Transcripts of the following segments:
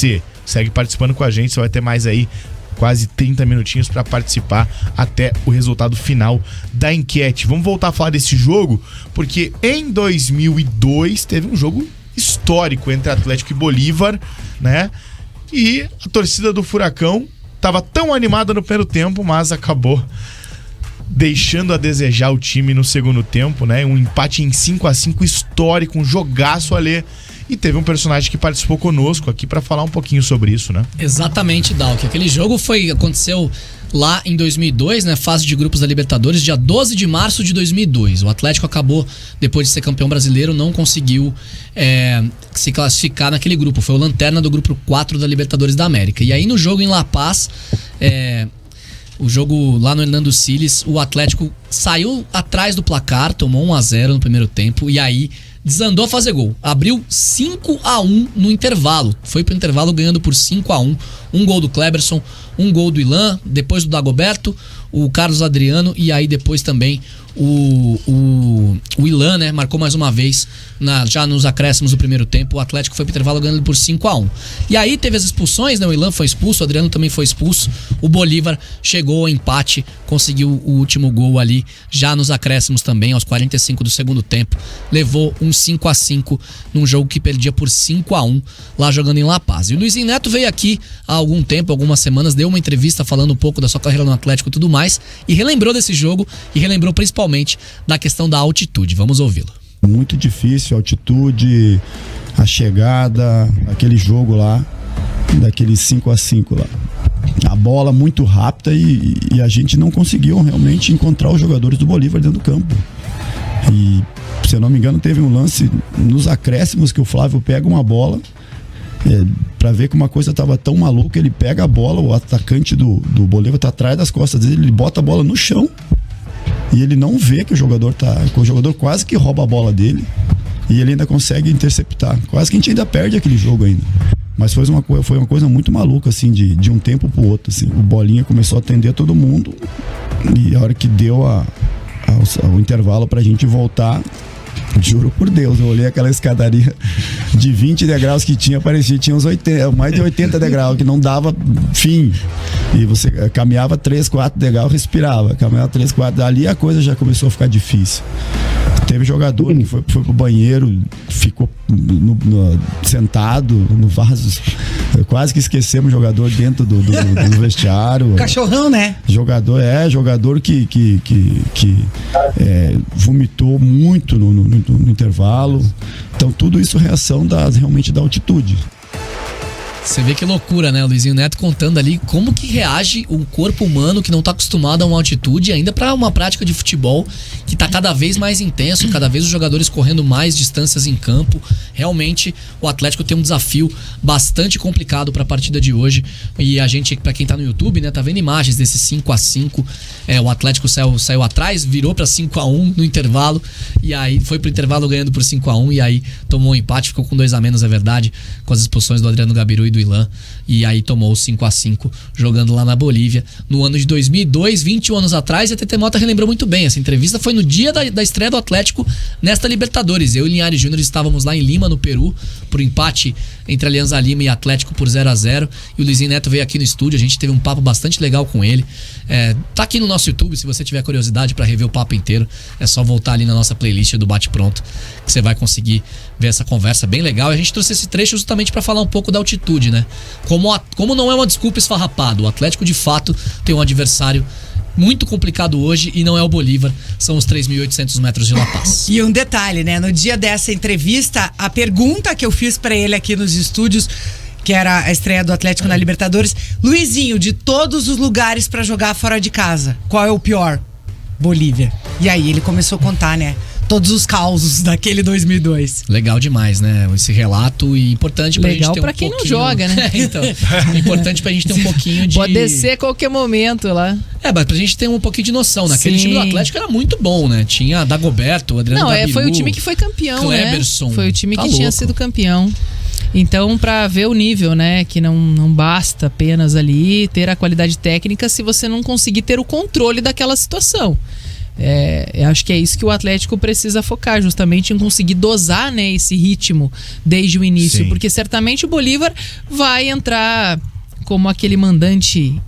você. Segue participando com a gente, você vai ter mais aí quase 30 minutinhos para participar até o resultado final da enquete. Vamos voltar a falar desse jogo, porque em 2002 teve um jogo histórico entre Atlético e Bolívar, né? E a torcida do Furacão estava tão animada no primeiro tempo, mas acabou deixando a desejar o time no segundo tempo, né? Um empate em 5-5 histórico, um jogaço ali. E teve um personagem que participou conosco aqui para falar um pouquinho sobre isso, né? Exatamente, Dalk. Aquele jogo aconteceu lá em 2002, né? Fase de grupos da Libertadores, dia 12 de março de 2002. O Atlético acabou, depois de ser campeão brasileiro, não conseguiu se classificar naquele grupo. Foi o lanterna do grupo 4 da Libertadores da América. E aí no jogo em La Paz, o jogo lá no Hernando Siles, o Atlético saiu atrás do placar, tomou 1-0 no primeiro tempo e aí desandou a fazer gol. Abriu 5-1 no intervalo. Foi pro intervalo ganhando por 5-1. Um gol do Kleberson, um gol do Ilan, depois do Dagoberto, o Carlos Adriano e aí depois também o Ilan, né, marcou mais uma vez já nos acréscimos do primeiro tempo. O Atlético foi pro intervalo ganhando por 5-1. E aí teve as expulsões, né? O Ilan foi expulso, o Adriano também foi expulso. O Bolívar chegou ao empate, conseguiu o último gol ali já nos acréscimos também, aos 45 do segundo tempo. Levou um 5-5 num jogo que perdia por 5-1 lá jogando em La Paz. E o Luizinho Neto veio aqui há algum tempo, algumas semanas, deu uma entrevista falando um pouco da sua carreira no Atlético e tudo mais, e relembrou desse jogo e relembrou principalmente da questão da altitude. Vamos ouvi-lo. Muito difícil a altitude, a chegada, aquele jogo lá, daquele 5-5 lá. A bola muito rápida e a gente não conseguiu realmente encontrar os jogadores do Bolívar dentro do campo. E, se eu não me engano, teve um lance nos acréscimos que o Flávio pega uma bola, pra ver que uma coisa tava tão maluca, ele pega a bola, o atacante do Bolívar tá atrás das costas dele, ele bota a bola no chão e ele não vê que o jogador quase que rouba a bola dele e ele ainda consegue interceptar. Quase que a gente ainda perde aquele jogo ainda. Mas foi uma coisa muito maluca, assim, de um tempo pro outro, assim. O Bolinha começou a atender todo mundo e a hora que deu o intervalo pra gente voltar, juro por Deus, eu olhei aquela escadaria de 20 degraus que parecia que tinha uns 80, mais de 80 degraus, que não dava fim. E você caminhava 3, 4 degraus, respirava. Caminhava 3, 4, ali a coisa já começou a ficar difícil. Teve jogador que foi pro banheiro, ficou sentado no vaso. Quase que esquecemos o jogador dentro do vestiário. Cachorrão, né? Jogador que vomitou muito no intervalo. Então tudo isso é reação realmente da altitude. Você vê que loucura, né? O Luizinho Neto contando ali como que reage o corpo humano que não tá acostumado a uma altitude, ainda para uma prática de futebol que tá cada vez mais intenso, cada vez os jogadores correndo mais distâncias em campo. Realmente o Atlético tem um desafio bastante complicado para a partida de hoje. E a gente, para quem tá no YouTube, né, tá vendo imagens desse 5-5. O Atlético saiu atrás, virou para 5-1 no intervalo e aí foi pro intervalo ganhando por 5-1 e aí tomou um empate, ficou com 2 a menos, é verdade, com as expulsões do Adriano Gabiru e do Ilan, e aí tomou o 5-5 jogando lá na Bolívia no ano de 2002, 21 anos atrás. E a TT Mota relembrou muito bem, essa entrevista foi no dia da estreia do Atlético nesta Libertadores. Eu e Linhares Júnior estávamos lá em Lima, no Peru, por empate entre Alianza Lima e Atlético por 0-0, e o Luizinho Neto veio aqui no estúdio, a gente teve um papo bastante legal com ele. Tá aqui no nosso YouTube, se você tiver curiosidade para rever o papo inteiro, é só voltar ali na nossa playlist do Bate Pronto, que você vai conseguir ver essa conversa bem legal. E a gente trouxe esse trecho justamente para falar um pouco da altitude, né? Como não é uma desculpa esfarrapada, o Atlético de fato tem um adversário muito complicado hoje e não é o Bolívar, são os 3.800 metros de La Paz. E um detalhe, né? No dia dessa entrevista, a pergunta que eu fiz pra ele aqui nos estúdios, que era a estreia do Atlético na Libertadores: Luizinho, de todos os lugares pra jogar fora de casa, qual é o pior? Bolívia. E aí ele começou a contar, né, todos os causos daquele 2002. Legal demais, né? Esse relato, e importante pra gente ter um pouquinho... Legal pra quem não joga, né? Então, importante pra gente ter um pouquinho de... Pode descer a qualquer momento lá. Mas pra gente ter um pouquinho de noção, naquele time do Atlético era muito bom, né? Tinha Dagoberto, Adriano Gabiru, foi o time que foi campeão, Kleberson, né? Foi o time que tinha sido campeão. Então, pra ver o nível, né? Que não basta apenas ali ter a qualidade técnica se você não conseguir ter o controle daquela situação. Eu acho que é isso que o Atlético precisa focar, justamente em conseguir dosar, né, esse ritmo desde o início. Sim. Porque certamente o Bolívar vai entrar como aquele mandante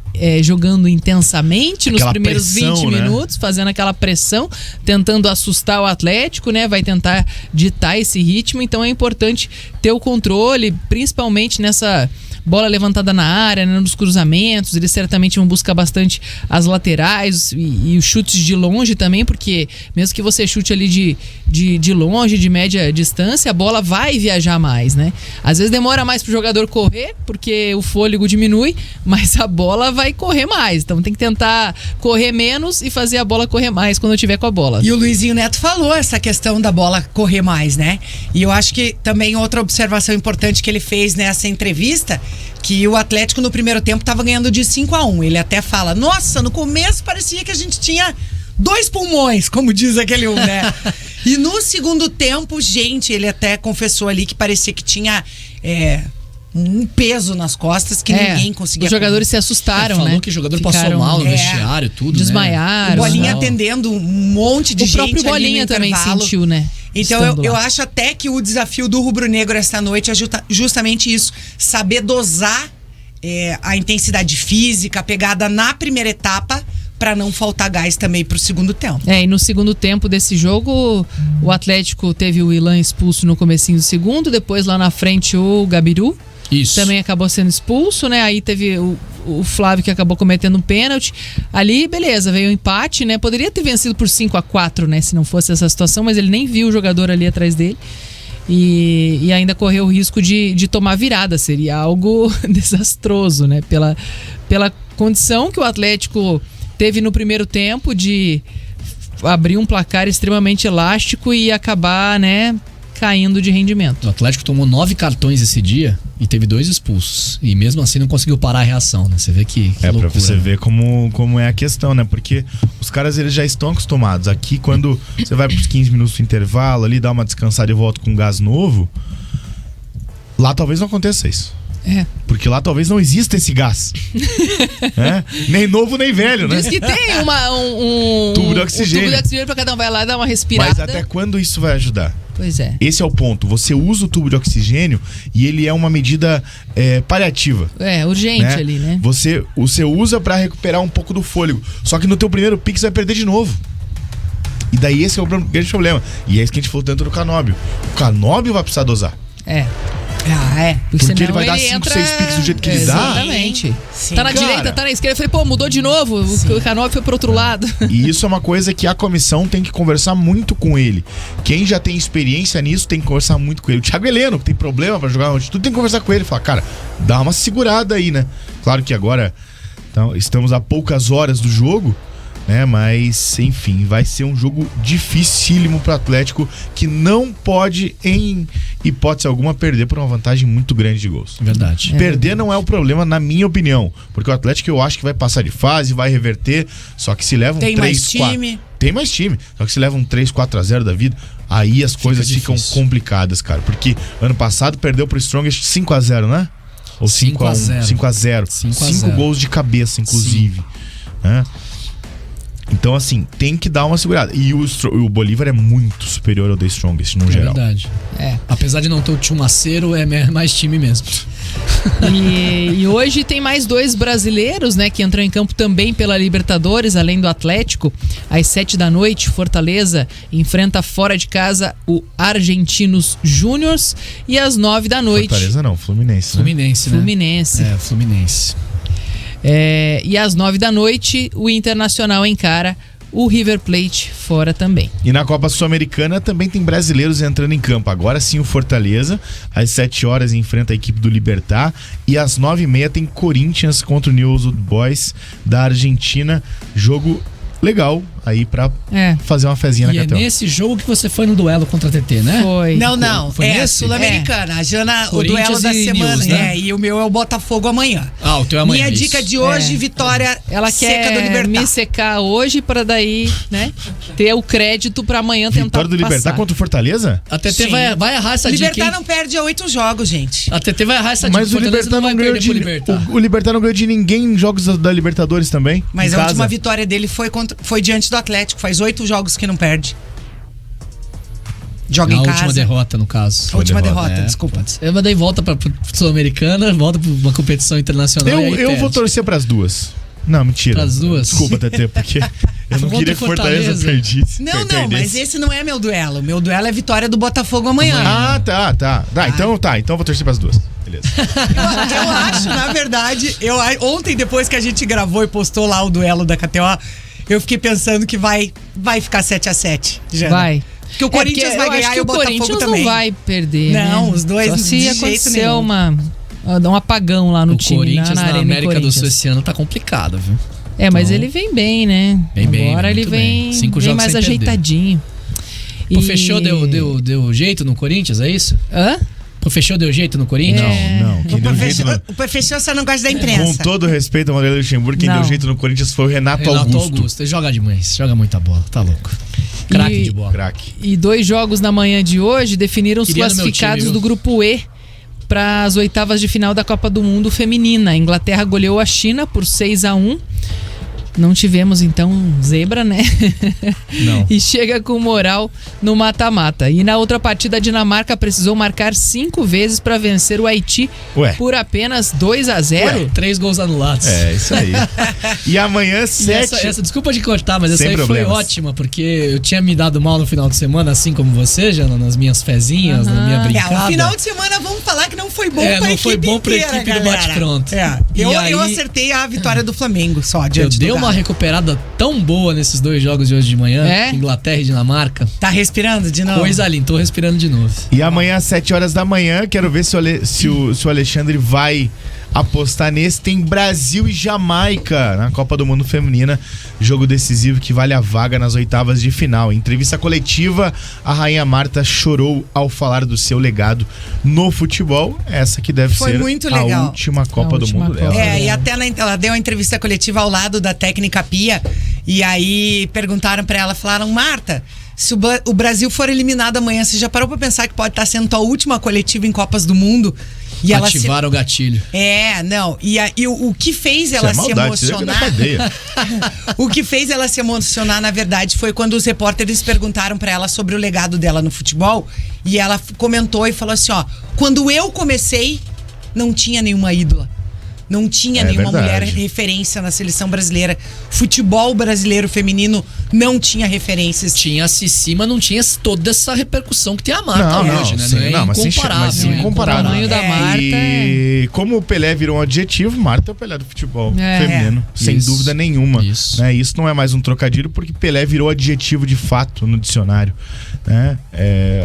jogando intensamente nos Aquela primeiros pressão, 20 né? minutos, fazendo aquela pressão, tentando assustar o Atlético, né? Vai tentar ditar esse ritmo. Então é importante ter o controle, principalmente nessa bola levantada na área, né, nos cruzamentos. Eles certamente vão buscar bastante as laterais e os chutes de longe também, porque mesmo que você chute ali de longe, de média distância, a bola vai viajar mais, né? Às vezes demora mais pro jogador correr, porque o fôlego diminui, mas a bola vai correr mais. Então tem que tentar correr menos e fazer a bola correr mais quando tiver com a bola. E o Luizinho Neto falou essa questão da bola correr mais, né? E eu acho que também outra observação importante que ele fez nessa entrevista, que o Atlético no primeiro tempo estava ganhando de 5-1. Ele até fala, nossa, no começo parecia que a gente tinha 2 pulmões, como diz aquele um, né? E no segundo tempo, gente, ele até confessou ali que parecia que tinha um peso nas costas que ninguém conseguia. Os jogadores se assustaram, falou né? que o jogador Ficaram, passou mal no vestiário, tudo, desmaiaram. O Bolinha né? atendendo um monte de O gente próprio ali Bolinha no também intervalo. sentiu, né? Então eu acho até que o desafio do rubro-negro esta noite é justamente isso, saber dosar a intensidade física, a pegada na primeira etapa, para não faltar gás também pro segundo tempo. E no segundo tempo desse jogo, o Atlético teve o Ilan expulso no comecinho do segundo, depois lá na frente o Gabiru. Isso. Também acabou sendo expulso, né? Aí teve o Flávio que acabou cometendo um pênalti. Ali, beleza, veio o empate, né? Poderia ter vencido por 5-4, né? Se não fosse essa situação, mas ele nem viu o jogador ali atrás dele. E ainda correu o risco de tomar virada. Seria algo desastroso, né? Pela condição que o Atlético teve no primeiro tempo de abrir um placar extremamente elástico e acabar, né, caindo de rendimento. O Atlético tomou 9 cartões esse dia e teve 2 expulsos. E mesmo assim não conseguiu parar a reação, né? Você vê que loucura, pra você né? ver como é a questão, né? Porque os caras, eles já estão acostumados. Aqui, quando você vai pros 15 minutos do intervalo ali, dá uma descansada e volta com gás novo, lá talvez não aconteça isso. Porque lá talvez não exista esse gás. Nem novo, nem velho, né? Diz que tem um tubo de oxigênio. Um tubo de oxigênio pra cada um vai lá dar uma respirada. Mas até quando isso vai ajudar? Pois é. Esse é o ponto. Você usa o tubo de oxigênio e ele é uma medida paliativa. Urgente, né? Ali, né? Você usa pra recuperar um pouco do fôlego. Só que no teu primeiro pique você vai perder de novo. E daí esse é o grande problema. E é isso que a gente falou tanto do Canóbio. O Canóbio vai precisar dosar. Porque ele vai dar 5, 6 piques do jeito que ele dá. Exatamente. Sim. Tá na Cara, direita, tá na esquerda. Eu falei, mudou de novo. O Canóbio foi pro outro lado. E isso é uma coisa que a comissão tem que conversar muito com ele. Quem já tem experiência nisso tem que conversar muito com ele. O Thiago Heleno, que tem problema pra jogar na altitude, tem que conversar com ele. Falar, cara, dá uma segurada aí, né? Claro que agora estamos a poucas horas do jogo, né? Mas, enfim, vai ser um jogo dificílimo pro Atlético, que não pode, em hipótese alguma, perder por uma vantagem muito grande de gols. Verdade. Perder não é o problema, na minha opinião, porque o Atlético, eu acho que vai passar de fase, vai reverter, só que se leva um 3-4... Tem mais time. Só que se leva um 3-4-0 da vida, aí as coisas ficam complicadas, cara. Porque ano passado perdeu pro Strongest 5-0, né? Ou 5-1, 5-0. 5 gols de cabeça, inclusive. Né? Então, assim, tem que dar uma segurada. E o Bolívar é muito superior ao The Strongest, no geral. Verdade. Apesar de não ter o Chumaceiro, é mais time mesmo. E hoje tem mais 2 brasileiros, né, que entram em campo também pela Libertadores, além do Atlético. Às 7 da noite, Fortaleza enfrenta fora de casa o Argentinos Júniors. E às 9 da noite... Fortaleza não, Fluminense, né? Fluminense. Fluminense. E às 9 da noite, o Internacional encara o River Plate fora também. E na Copa Sul-Americana também tem brasileiros entrando em campo. Agora sim o Fortaleza, às 7 horas enfrenta a equipe do Libertad. E às 9h30 tem Corinthians contra o Newell's Old Boys da Argentina. Jogo legal aí pra fazer uma fezinha na Catel. E é nesse jogo que você foi no duelo contra a TT, né? Foi. Não. Foi nesse? Sul-Americana. A Jana, o duelo da e semana. News, né? E o meu é o Botafogo amanhã. O teu é amanhã. Minha dica de hoje, vitória Ela seca do quer Libertad. me secar hoje pra daí, né, ter o crédito pra amanhã tentar Vitória do Libertad passar. contra o Fortaleza? A TT Sim. vai errar essa dica, Libertad hein? não perde a 8 jogos, gente. A TT vai errar essa dica. Mas o Libertad não ganhou de o Libertad não ganhou de ninguém em jogos da Libertadores também. Mas em a casa. última vitória dele foi diante do do Atlético, faz 8 jogos que não perde. Joga A em casa. última derrota, no caso. A última derrota, É, desculpa. pode ser. Eu daí volta pra Sul-Americana, volta pra uma competição internacional. e aí Eu vou perde. torcer pras duas. Não, mentira. Pras duas? Desculpa, TT, porque eu não Contra queria que o Fortaleza Fortaleza. perdisse. Não, perdesse. mas esse não é meu duelo. Meu duelo é vitória do Botafogo amanhã. Ah, tá. Então eu vou torcer pras duas. Beleza. Eu acho, na verdade, ontem, depois que a gente gravou e postou lá o duelo da KTO, eu fiquei pensando que vai ficar 7-7. Jana. Vai. Porque o Corinthians vai ganhar e o Botafogo Corinthians também. não vai perder. Não, né? os dois Só de se jeito acontecer nenhum. um apagão lá no O time. Corinthians na na Arena América do Corinthians. Sul esse ano tá complicado, viu? É, mas Então, ele vem bem, né? Vem bem, Agora vem ele muito bem. vem, 5 vem jogos mais sem perder. ajeitadinho. O Fechou deu jeito no Corinthians, é isso? Hã? O Fechou deu jeito no Corinthians? Não. Quem deu jeito no... O professor só não gosta da Com imprensa. todo respeito ao Vanderlei Luxemburgo, quem Não. deu jeito no Corinthians foi o Renato Augusto. Ele joga demais, joga muita bola, tá louco. Craque E- de bola. Craque. E 2 jogos na manhã de hoje definiram os Queria no meu classificados time, do viu? grupo E para as oitavas de final da Copa do Mundo feminina. A Inglaterra goleou a China por 6-1. Não tivemos, então, zebra, né? Não. E chega com moral no mata-mata. E na outra partida, a Dinamarca precisou marcar 5 vezes para vencer o Haiti Ué. por apenas 2-0. 3 gols anulados. É, isso aí. E amanhã, E 7... essa, desculpa de cortar, mas essa Sem aí problemas. foi ótima, porque eu tinha me dado mal no final de semana, assim como você, Jana, nas minhas fezinhas, na minha brincada. O final de semana vamos falar que não foi bom É, pra não equipe foi bom pra inteira, equipe do galera. bate-pronto. É. E Eu aí- acertei a vitória do Flamengo só Eu diante dei do uma Galo. recuperada tão boa nesses 2 jogos de hoje de manhã, É? Inglaterra e Dinamarca. Tá respirando de novo? Coisa linda, tô respirando de novo. E amanhã, às 7 horas da manhã, quero ver se o Alexandre vai apostar nesse. Tem Brasil e Jamaica na Copa do Mundo Feminina. Jogo decisivo que vale a vaga nas oitavas de final. Em entrevista coletiva, a Rainha Marta chorou ao falar do seu legado no futebol. Essa que deve Foi ser muito a legal. última Copa A do última Mundo Copa. dela. E até ela deu uma entrevista coletiva ao lado da técnica Pia. E aí perguntaram pra ela, falaram: Marta, se o Brasil for eliminado amanhã, você já parou pra pensar que pode estar sendo tua última coletiva em Copas do Mundo? E ela se... Ativaram o gatilho. Não. E o que fez Isso ela é se maldade, isso deve ir na emocionar. cadeia. O que fez ela se emocionar, na verdade, foi quando os repórteres perguntaram pra ela sobre o legado dela no futebol. E ela comentou e falou assim: ó, quando eu comecei, não tinha nenhuma ídola. Não tinha nenhuma verdade. mulher referência na seleção brasileira. Futebol brasileiro feminino não tinha referências. Tinha a Cici, mas não tinha toda essa repercussão que tem a Marta Não, hoje, né? sim, Não é não, mas sim, incomparável. mas sim, né? incomparável. O tamanho da Marta E como o Pelé virou um adjetivo, Marta é o Pelé do futebol feminino, sem Isso. dúvida nenhuma. Isso. Né? Isso não é mais um trocadilho, porque Pelé virou adjetivo de fato no dicionário. Né?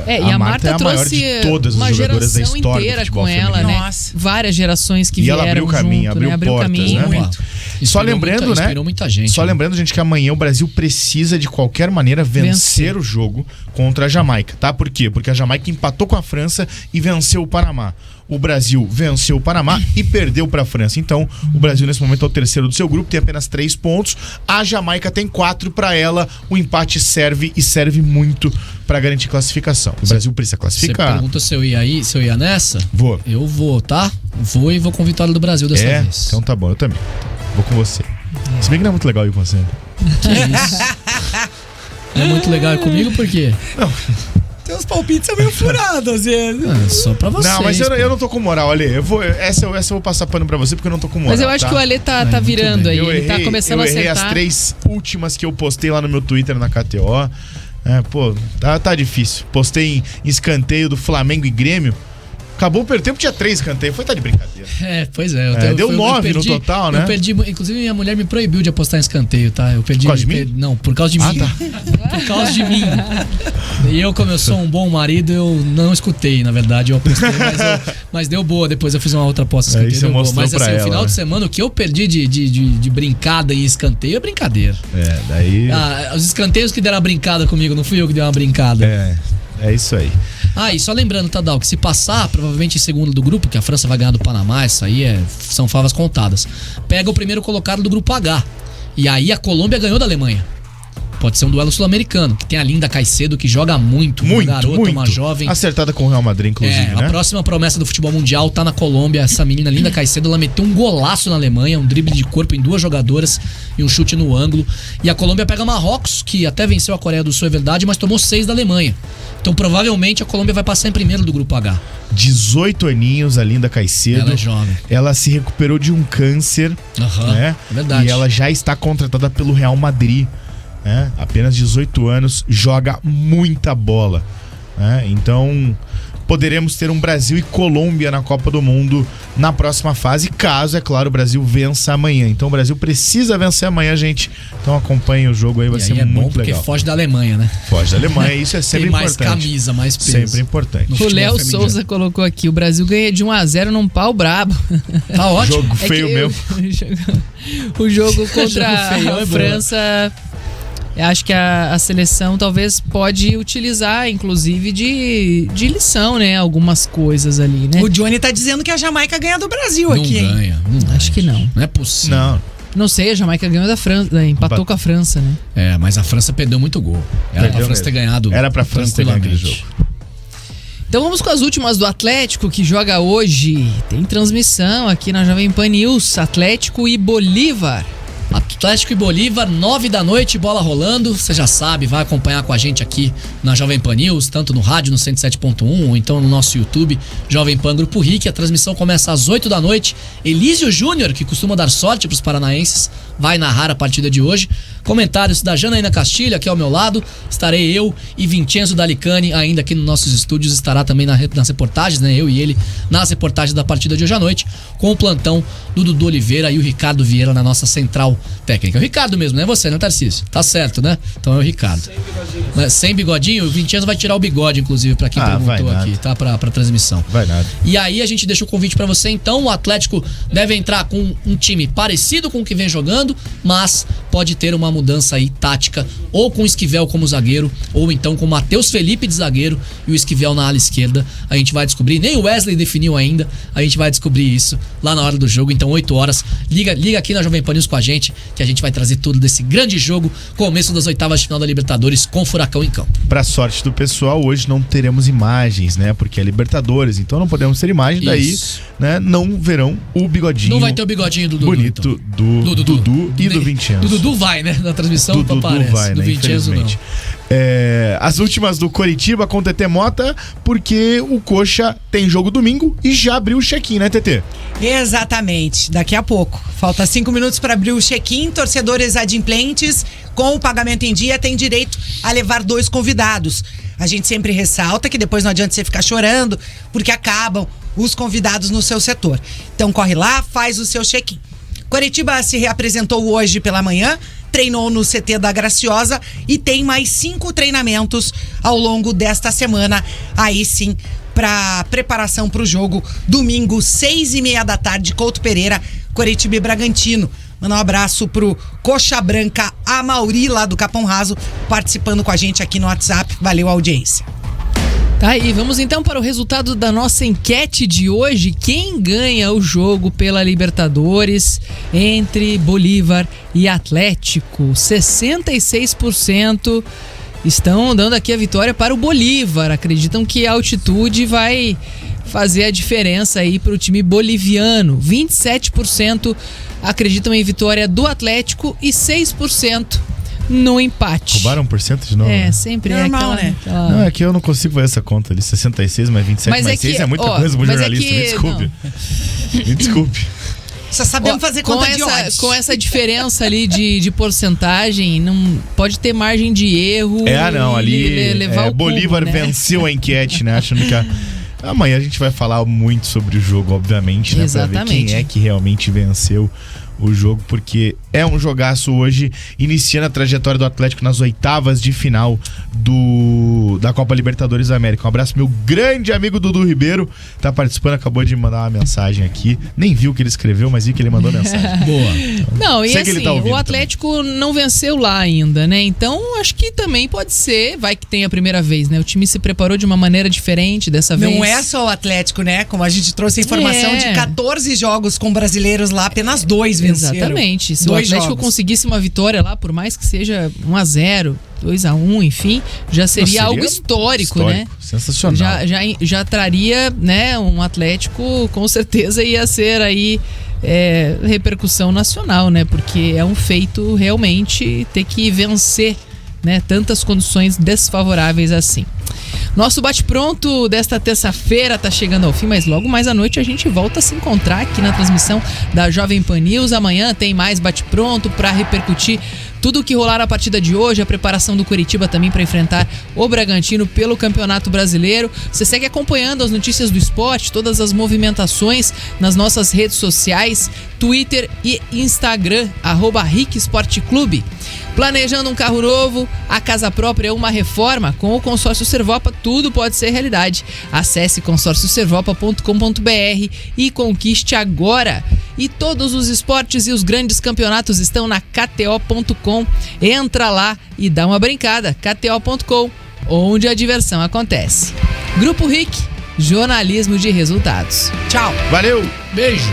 E a Marta é a maior trouxe de todas as uma jogadoras da geração história do inteira futebol com ela, feminino. né? Nossa. Várias gerações que E vieram ela abriu caminho, junto, abriu portas, caminho. né? Muito. Só Inspirou lembrando, muita- né? Inspirou muita gente. Só né? lembrando, gente, que amanhã o Brasil precisa de qualquer maneira vencer o jogo contra a Jamaica, tá? Por quê? Porque a Jamaica empatou com a França e venceu o Panamá. O Brasil venceu o Panamá e perdeu para a França. Então, o Brasil nesse momento é o terceiro do seu grupo, tem apenas 3 pontos. A Jamaica tem 4 para ela. O empate serve e serve muito para garantir classificação. O Brasil precisa Você classificar. pergunta se eu ia nessa? Vou. Eu vou, tá? Vou e vou com vitória do Brasil dessa vez. Então tá bom, eu também. Vou com você. Se bem que não é muito legal ir com você. Que isso? É muito legal ir comigo, por quê? Teus palpites são meio furados, às vezes. Ah, só pra vocês. Não, mas eu pô. não tô com moral, Ale. Essa eu vou passar pano pra você porque eu não tô com moral. Mas eu acho tá? que o Ale tá muito virando bem. aí. Eu Ele tá começando a errei acertar. as 3 últimas que eu postei lá no meu Twitter na KTO. Pô, tá difícil. Postei em escanteio do Flamengo e Grêmio. Acabou o primeiro tempo, tinha 3 escanteios. Foi, tá de brincadeira. Pois é. Deu 9 no total, né? Eu perdi, inclusive minha mulher me proibiu de apostar em escanteio, tá? Eu perdi. Por causa de mim? Não, por causa de mim. tá. Por causa de mim. E eu, como eu sou um bom marido, eu não escutei, na verdade. Eu apostei, mas deu boa. Depois eu fiz uma outra aposta em Aí escanteio. você Deu boa. mostrou Mas pra assim, ela, o final né? de semana, o que eu perdi de brincada em escanteio é brincadeira. Daí. Os escanteios que deram a brincada comigo, não fui eu que dei uma brincada. É isso aí. E só lembrando, Tadal, que se passar, provavelmente em segundo do grupo, que a França vai ganhar do Panamá, isso aí são favas contadas. Pega o primeiro colocado do grupo H. E aí a Colômbia ganhou da Alemanha. Pode ser um duelo sul-americano, que tem a Linda Caicedo, que joga muito, uma garota, uma jovem. Acertada com o Real Madrid, inclusive, né? A próxima promessa do futebol mundial tá na Colômbia. Essa menina Linda Caicedo, ela meteu um golaço na Alemanha, um drible de corpo em 2 jogadoras e um chute no ângulo. E a Colômbia pega Marrocos, que até venceu a Coreia do Sul, é verdade, mas tomou 6 da Alemanha. Então provavelmente a Colômbia vai passar em primeiro do grupo H. 18 aninhos, a Linda Caicedo. Ela é jovem. Ela se recuperou de um câncer, né? É verdade. E ela já está contratada pelo Real Madrid, né? Apenas 18 anos, joga muita bola, né? Então poderemos ter um Brasil e Colômbia na Copa do Mundo na próxima fase, caso, é claro, o Brasil vença amanhã. Então o Brasil precisa vencer amanhã, gente. Então acompanhe o jogo aí, vai ser muito legal. Porque foge da Alemanha, né? Foge da Alemanha, isso é sempre tem mais importante. Camisa, mais peso. Sempre importante. O Léo Souza colocou aqui: o Brasil ganha de 1-0 num pau brabo. Tá ótimo. Jogo feio mesmo. O jogo contra feio, a França, eu acho que a seleção talvez pode utilizar, inclusive, de lição, né? Algumas coisas ali, né? O Johnny tá dizendo que a Jamaica ganha do Brasil Não aqui, hein? ganha. Acho que não. Não é possível. Não. Não sei, a Jamaica ganhou da França, empatou com a França, né? É, mas a França perdeu muito gol. Era pra França ter ganhado. Era pra França ter ganhado aquele tranquilamente. jogo. Então vamos com as últimas do Atlético, que joga hoje. Tem transmissão aqui na Jovem Pan News, Atlético e Bolívar. Atlético e Bolívar, 9 da noite, bola rolando. Você já sabe, vai acompanhar com a gente aqui na Jovem Pan News, tanto no rádio, no 107.1, ou então no nosso YouTube, Jovem Pan Grupo RIC. A transmissão começa às 8 da noite. Elísio Júnior, que costuma dar sorte pros paranaenses, vai narrar a partida de hoje. Comentários da Janaína Castilho, aqui ao meu lado. Estarei eu e Vincenzo Dalicani ainda aqui nos nossos estúdios. Estará também nas reportagens, né? Eu e ele nas reportagens da partida de hoje à noite, com o plantão do Dudu Oliveira e o Ricardo Vieira na nossa central técnica. O Ricardo mesmo, não é você, né, Tarcísio? Tá certo, né? Então é o Ricardo. Sem bigodinho? O Vincenzo vai tirar o bigode, inclusive, pra quem perguntou aqui, tá? Pra transmissão. Vai nada. E aí a gente deixa o convite pra você, então. O Atlético deve entrar com um time parecido com o que vem jogando, mas pode ter uma mudança aí tática, ou com o Esquivel como zagueiro, ou então com o Matheus Felipe de zagueiro e o Esquivel na ala esquerda. A gente vai descobrir, nem o Wesley definiu ainda, a gente vai descobrir isso lá na hora do jogo. Então 8 horas, liga aqui na Jovem Pan News com a gente, que a gente vai trazer tudo desse grande jogo, começo das oitavas de final da Libertadores com Furacão em campo. Pra sorte do pessoal, hoje não teremos imagens, né? Porque é Libertadores, então não podemos ter imagem, daí, né, não verão o bigodinho. Não vai ter o bigodinho do Dudu, bonito então. do Dudu e do Vincenzo. Do Dudu vai, né? Na transmissão do Dudu aparece. vai, do né? Vincenzo não. As últimas do Coritiba com o TT Mota, porque o Coxa tem jogo domingo e já abriu o check-in, né, TT? Exatamente, daqui a pouco. Falta 5 minutos para abrir o check-in. Torcedores adimplentes com o pagamento em dia têm direito a levar 2 convidados. A gente sempre ressalta que depois não adianta você ficar chorando, porque acabam os convidados no seu setor. Então corre lá, faz o seu check-in. Coritiba se reapresentou hoje pela manhã, treinou no CT da Graciosa e tem mais 5 treinamentos ao longo desta semana. Aí sim, para preparação para o jogo, domingo, 6h30 da tarde, Couto Pereira, Coritiba e Bragantino. Manda um abraço pro Coxa Branca, a Mauri, lá do Capão Raso, participando com a gente aqui no WhatsApp. Valeu a audiência. Tá aí, vamos então para o resultado da nossa enquete de hoje. Quem ganha o jogo pela Libertadores entre Bolívar e Atlético? 66% estão dando aqui a vitória para o Bolívar. Acreditam que a altitude vai fazer a diferença aí para o time boliviano. 27% acreditam em vitória do Atlético e 6% no empate. Roubaram 1% de novo? É, sempre normal, é aquela, né? Não, é que eu não consigo fazer essa conta ali. 66 mais 27 Mas mais 6 é muita coisa pro jornalista. Me desculpe. Me desculpe. Só sabemos fazer conta de odds. Com essa diferença ali de porcentagem, não pode ter margem de erro. Não, ali levar o Bolívar cubo, né? venceu a enquete, né? Achando que amanhã a gente vai falar muito sobre o jogo, obviamente, né? Pra ver quem é que realmente venceu o jogo, porque é um jogaço hoje, iniciando a trajetória do Atlético nas oitavas de final da Copa Libertadores da América. Um abraço, meu grande amigo Dudu Ribeiro, tá participando, acabou de mandar uma mensagem aqui, nem vi o que ele escreveu, mas vi que ele mandou mensagem. Boa. Não, e Sei que assim, ele tá ouvindo o Atlético não venceu lá ainda, né? Então, acho que também pode ser, vai que tem a primeira vez, né? O time se preparou de uma maneira diferente dessa vez. Não é só o Atlético, né? Como a gente trouxe a informação de 14 jogos com brasileiros lá, apenas 2 venceram. venceram. Se o Dois Atlético jogos. conseguisse uma vitória lá, por mais que seja 1-0, 2-1, enfim, já seria algo histórico, né? Sensacional. Já traria, né, um Atlético, com certeza ia ser aí repercussão nacional, né? Porque é um feito realmente ter que vencer, né, tantas condições desfavoráveis assim. Nosso bate-pronto desta terça-feira tá chegando ao fim, mas logo mais à noite a gente volta a se encontrar aqui na transmissão da Jovem Pan News. Amanhã tem mais bate-pronto para repercutir tudo o que rolar a partida de hoje, a preparação do Coritiba também para enfrentar o Bragantino pelo Campeonato Brasileiro. Você segue acompanhando as notícias do esporte, todas as movimentações nas nossas redes sociais, Twitter e Instagram, @RIC Esporte Clube. Planejando um carro novo, a casa própria é uma reforma? Com o Consórcio Servopa, tudo pode ser realidade. Acesse consórcioservopa.com.br e conquiste agora. E todos os esportes e os grandes campeonatos estão na KTO.com. Entra lá e dá uma brincada. KTO.com, onde a diversão acontece. Grupo RIC, jornalismo de resultados. Tchau. Valeu, beijo.